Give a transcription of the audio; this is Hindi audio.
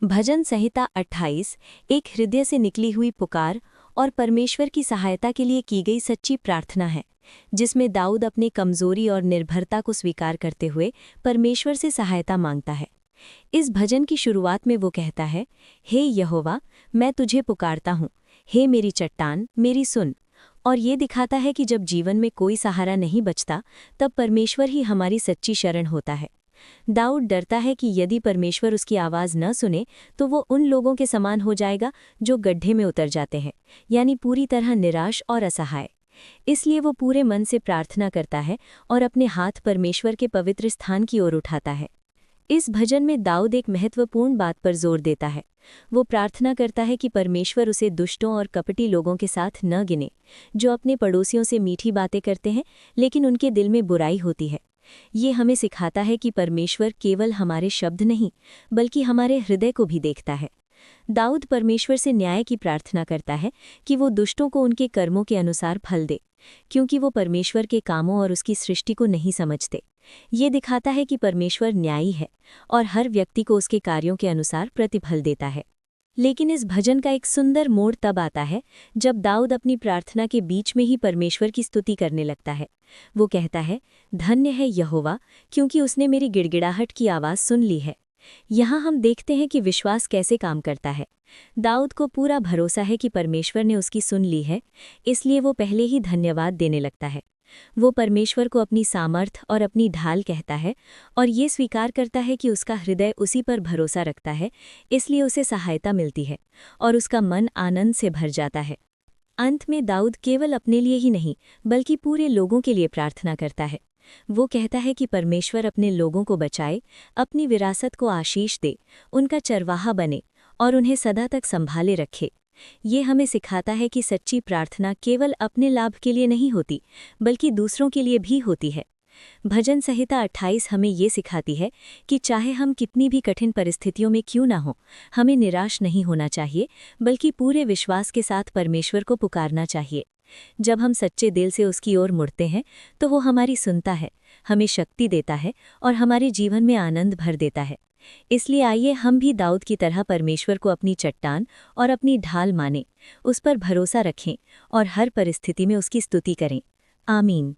भजन संहिता 28 एक हृदय से निकली हुई पुकार और परमेश्वर की सहायता के लिए की गई सच्ची प्रार्थना है, जिसमें दाऊद अपनी कमजोरी और निर्भरता को स्वीकार करते हुए परमेश्वर से सहायता मांगता है। इस भजन की शुरुआत में वो कहता है, हे यहोवा, मैं तुझे पुकारता हूँ, हे मेरी चट्टान, मेरी सुन। और ये दिखाता है कि जब जीवन में कोई सहारा नहीं बचता, तब परमेश्वर ही हमारी सच्ची शरण होता है। दाऊद डरता है कि यदि परमेश्वर उसकी आवाज़ न सुने तो वो उन लोगों के समान हो जाएगा जो गड्ढे में उतर जाते हैं, यानी पूरी तरह निराश और असहाय। इसलिए वो पूरे मन से प्रार्थना करता है और अपने हाथ परमेश्वर के पवित्र स्थान की ओर उठाता है। इस भजन में दाऊद एक महत्वपूर्ण बात पर जोर देता है। वो प्रार्थना करता है कि परमेश्वर उसे दुष्टों और कपटी लोगों के साथ न गिने, जो अपने पड़ोसियों से मीठी बातें करते हैं लेकिन उनके दिल में बुराई होती है। ये हमें सिखाता है कि परमेश्वर केवल हमारे शब्द नहीं, बल्कि हमारे हृदय को भी देखता है। दाऊद परमेश्वर से न्याय की प्रार्थना करता है कि वो दुष्टों को उनके कर्मों के अनुसार फल दे, क्योंकि वो परमेश्वर के कामों और उसकी सृष्टि को नहीं समझते। ये दिखाता है कि परमेश्वर न्यायी है और हर व्यक्ति को उसके कार्यों के अनुसार प्रतिफल देता है। लेकिन इस भजन का एक सुंदर मोड़ तब आता है जब दाऊद अपनी प्रार्थना के बीच में ही परमेश्वर की स्तुति करने लगता है। वो कहता है, धन्य है यहोवा, क्योंकि उसने मेरी गिड़गिड़ाहट की आवाज़ सुन ली है। यहाँ हम देखते हैं कि विश्वास कैसे काम करता है। दाऊद को पूरा भरोसा है कि परमेश्वर ने उसकी सुन ली है, इसलिए वो पहले ही धन्यवाद देने लगता है। वो परमेश्वर को अपनी सामर्थ और अपनी ढाल कहता है और ये स्वीकार करता है कि उसका हृदय उसी पर भरोसा रखता है, इसलिए उसे सहायता मिलती है और उसका मन आनंद से भर जाता है। अंत में दाऊद केवल अपने लिए ही नहीं, बल्कि पूरे लोगों के लिए प्रार्थना करता है। वो कहता है कि परमेश्वर अपने लोगों को बचाए, अपनी विरासत को आशीष दे, उनका चरवाहा बने और उन्हें सदा तक संभाले रखे। ये हमें सिखाता है कि सच्ची प्रार्थना केवल अपने लाभ के लिए नहीं होती, बल्कि दूसरों के लिए भी होती है। भजन संहिता 28 हमें ये सिखाती है कि चाहे हम कितनी भी कठिन परिस्थितियों में क्यों ना हो, हमें निराश नहीं होना चाहिए, बल्कि पूरे विश्वास के साथ परमेश्वर को पुकारना चाहिए। जब हम सच्चे दिल से उसकी ओर मुड़ते हैं, तो वो हमारी सुनता है, हमें शक्ति देता है और हमारे जीवन में आनंद भर देता है। इसलिए आइए हम भी दाऊद की तरह परमेश्वर को अपनी चट्टान और अपनी ढाल मानें, उस पर भरोसा रखें और हर परिस्थिति में उसकी स्तुति करें। आमीन।